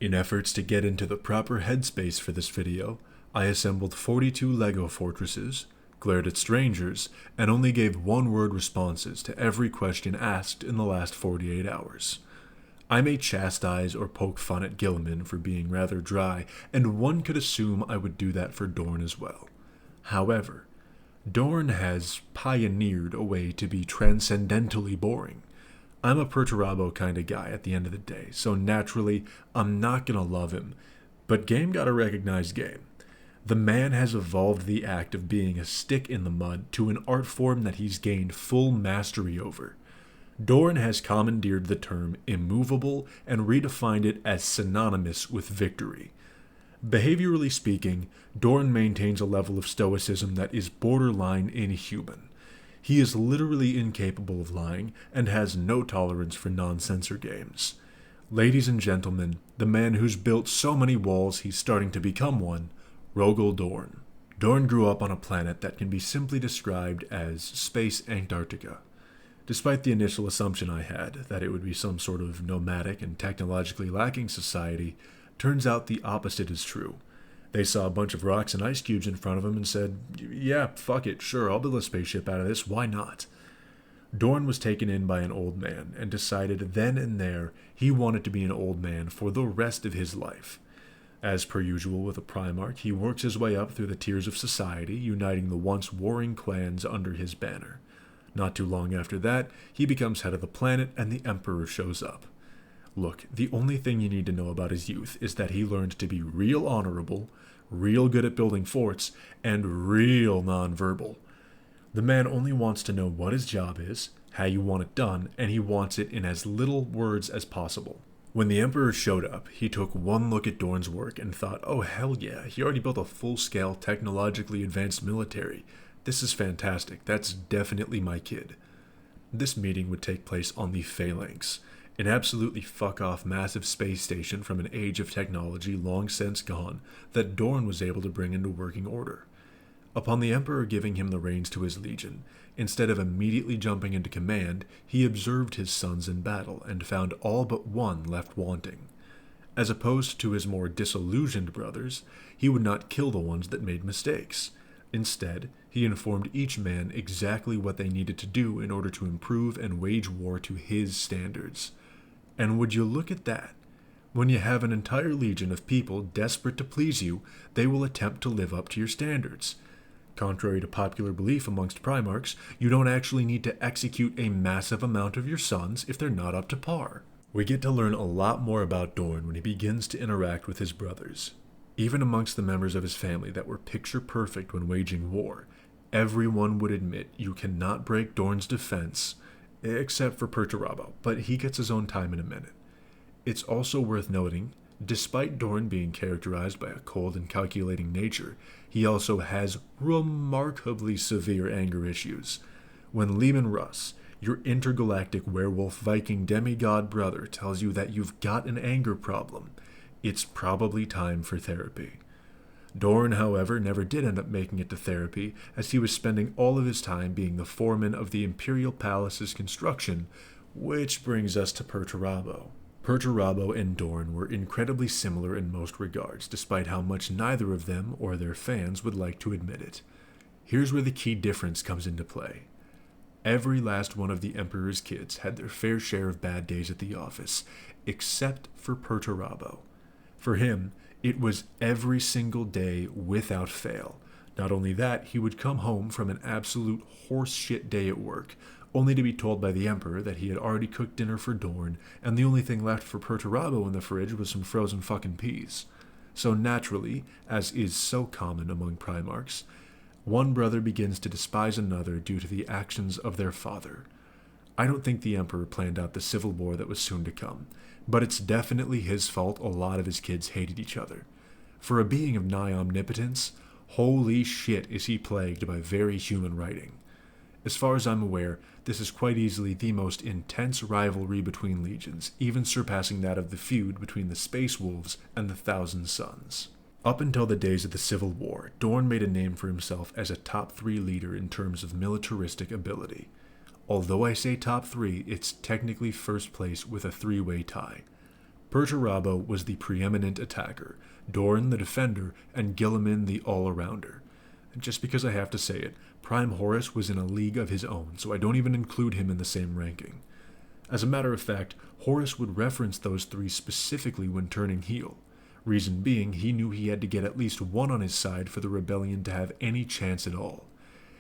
In efforts to get into the proper headspace for this video, I assembled 42 Lego fortresses, glared at strangers, and only gave one-word responses to every question asked in the last 48 hours. I may chastise or poke fun at Gilliman for being rather dry, and one could assume I would do that for Dorn as well. However, Dorn has pioneered a way to be transcendentally boring. I'm a Perturabo kind of guy at the end of the day, so naturally, I'm not gonna love him. But game gotta recognize game. The man has evolved the act of being a stick in the mud to an art form that he's gained full mastery over. Dorn has commandeered the term immovable and redefined it as synonymous with victory. Behaviorally speaking, Dorn maintains a level of stoicism that is borderline inhuman. He is literally incapable of lying and has no tolerance for non-censor games. Ladies and gentlemen, the man who's built so many walls he's starting to become one, Rogal Dorn. Dorn grew up on a planet that can be simply described as Space Antarctica. Despite the initial assumption I had that it would be some sort of nomadic and technologically lacking society, turns out the opposite is true. They saw a bunch of rocks and ice cubes in front of them and said, yeah, fuck it, sure, I'll build a spaceship out of this, why not? Dorn was taken in by an old man and decided then and there he wanted to be an old man for the rest of his life. As per usual with a Primarch, he works his way up through the tiers of society, uniting the once warring clans under his banner. Not too long after that, he becomes head of the planet and the Emperor shows up. Look, the only thing you need to know about his youth is that he learned to be real honorable, real good at building forts, and real non-verbal. The man only wants to know what his job is, how you want it done, and he wants it in as little words as possible. When the Emperor showed up, he took one look at Dorn's work and thought, oh hell yeah, he already built a full-scale, technologically advanced military. This is fantastic, that's definitely my kid. This meeting would take place on the Phalanx, an absolutely fuck-off massive space station from an age of technology long since gone that Dorn was able to bring into working order. Upon the Emperor giving him the reins to his legion, instead of immediately jumping into command, he observed his sons in battle and found all but one left wanting. As opposed to his more disillusioned brothers, he would not kill the ones that made mistakes. Instead, he informed each man exactly what they needed to do in order to improve and wage war to his standards. And would you look at that? When you have an entire legion of people desperate to please you, they will attempt to live up to your standards. Contrary to popular belief amongst Primarchs, you don't actually need to execute a massive amount of your sons if they're not up to par. We get to learn a lot more about Dorn when he begins to interact with his brothers. Even amongst the members of his family that were picture perfect when waging war, everyone would admit you cannot break Dorn's defense, except for Perturabo, but he gets his own time in a minute. It's also worth noting, despite Dorn being characterized by a cold and calculating nature, he also has remarkably severe anger issues. When Leman Russ, your intergalactic werewolf Viking demigod brother, tells you that you've got an anger problem, it's probably time for therapy. Dorn, however, never did end up making it to therapy, as he was spending all of his time being the foreman of the Imperial Palace's construction, which brings us to Perturabo. Perturabo and Dorn were incredibly similar in most regards, despite how much neither of them or their fans would like to admit it. Here's where the key difference comes into play. Every last one of the Emperor's kids had their fair share of bad days at the office, except for Perturabo. For him, it was every single day without fail. Not only that, he would come home from an absolute horseshit day at work, only to be told by the Emperor that he had already cooked dinner for Dorn, and the only thing left for Perturabo in the fridge was some frozen fucking peas. So naturally, as is so common among Primarchs, one brother begins to despise another due to the actions of their father. I don't think the Emperor planned out the civil war that was soon to come, but it's definitely his fault a lot of his kids hated each other. For a being of nigh omnipotence, holy shit is he plagued by very human writing. As far as I'm aware, this is quite easily the most intense rivalry between legions, even surpassing that of the feud between the Space Wolves and the Thousand Sons. Up until the days of the Civil War, Dorn made a name for himself as a top 3 leader in terms of militaristic ability. Although I say top 3, it's technically first place with a 3-way tie. Perturabo was the preeminent attacker, Dorn the defender, and Guilliman the all-arounder. Just because I have to say it, Prime Horus was in a league of his own, so I don't even include him in the same ranking. As a matter of fact, Horus would reference those three specifically when turning heel. Reason being, he knew he had to get at least one on his side for the rebellion to have any chance at all.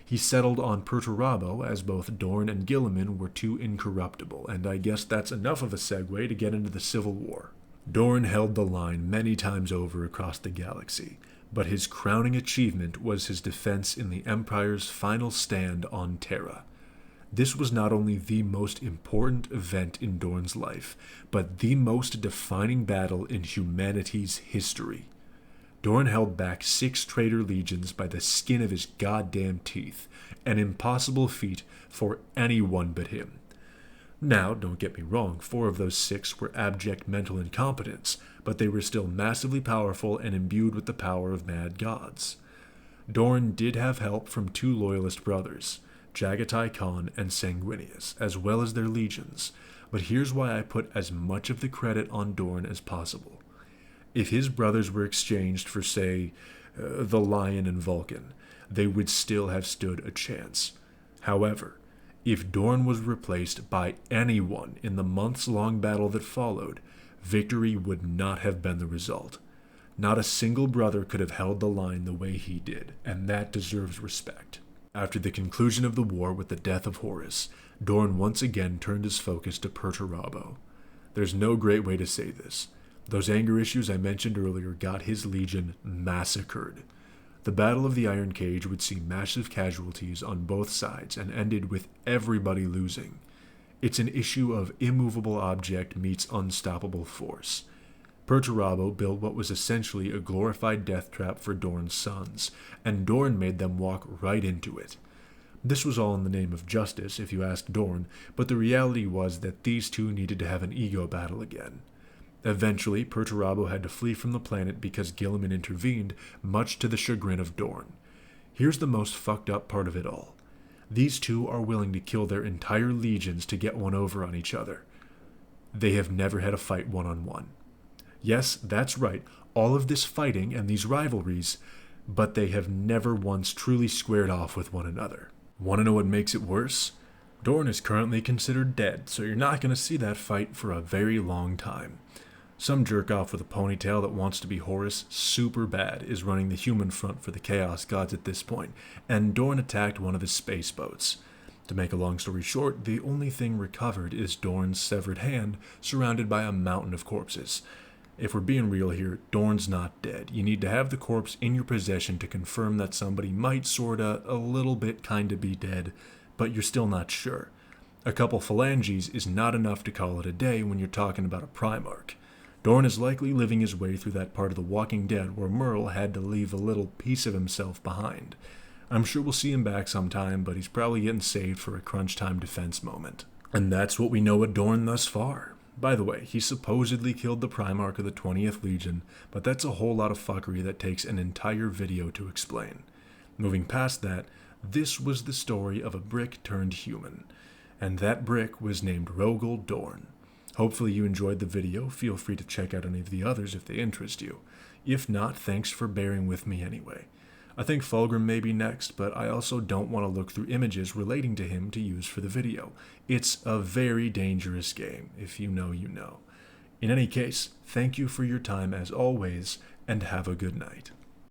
He settled on Perturabo, as both Dorn and Guilliman were too incorruptible, and I guess that's enough of a segue to get into the Civil War. Dorn held the line many times over across the galaxy, but his crowning achievement was his defense in the Empire's final stand on Terra. This was not only the most important event in Dorn's life, but the most defining battle in humanity's history. Dorn held back 6 traitor legions by the skin of his goddamn teeth, an impossible feat for anyone but him. Now, don't get me wrong, 4 of those 6 were abject mental incompetence, but they were still massively powerful and imbued with the power of mad gods. Dorn did have help from 2 loyalist brothers, Jagatai Khan and Sanguinius, as well as their legions, but here's why I put as much of the credit on Dorn as possible. If his brothers were exchanged for, say, the Lion and Vulcan, they would still have stood a chance. However, if Dorn was replaced by anyone in the months-long battle that followed, victory would not have been the result. Not a single brother could have held the line the way he did, and that deserves respect. After the conclusion of the war with the death of Horus, Dorn once again turned his focus to Perturabo. There's no great way to say this. Those anger issues I mentioned earlier got his legion massacred. The Battle of the Iron Cage would see massive casualties on both sides and ended with everybody losing. It's an issue of immovable object meets unstoppable force. Perturabo built what was essentially a glorified death trap for Dorn's sons, and Dorn made them walk right into it. This was all in the name of justice, if you ask Dorn, but the reality was that these two needed to have an ego battle again. Eventually, Perturabo had to flee from the planet because Guilliman intervened, much to the chagrin of Dorn. Here's the most fucked up part of it all. These two are willing to kill their entire legions to get one over on each other. They have never had a fight one-on-one. Yes, that's right, all of this fighting and these rivalries, but they have never once truly squared off with one another. Want to know what makes it worse? Dorn is currently considered dead, so you're not going to see that fight for a very long time. Some jerk-off with a ponytail that wants to be Horus super bad is running the human front for the Chaos Gods at this point, and Dorn attacked one of his space boats. To make a long story short, the only thing recovered is Dorn's severed hand, surrounded by a mountain of corpses. If we're being real here, Dorn's not dead. You need to have the corpse in your possession to confirm that somebody might sorta, a little bit kinda be dead, but you're still not sure. A couple phalanges is not enough to call it a day when you're talking about a Primarch. Dorn is likely living his way through that part of The Walking Dead where Merle had to leave a little piece of himself behind. I'm sure we'll see him back sometime, but he's probably getting saved for a crunch time defense moment. And that's what we know of Dorn thus far. By the way, he supposedly killed the Primarch of the 20th Legion, but that's a whole lot of fuckery that takes an entire video to explain. Moving past that, this was the story of a brick turned human, and that brick was named Rogal Dorn. Hopefully you enjoyed the video. Feel free to check out any of the others if they interest you. If not, thanks for bearing with me anyway. I think Fulgrim may be next, but I also don't want to look through images relating to him to use for the video. It's a very dangerous game. If you know, you know. In any case, thank you for your time as always, and have a good night.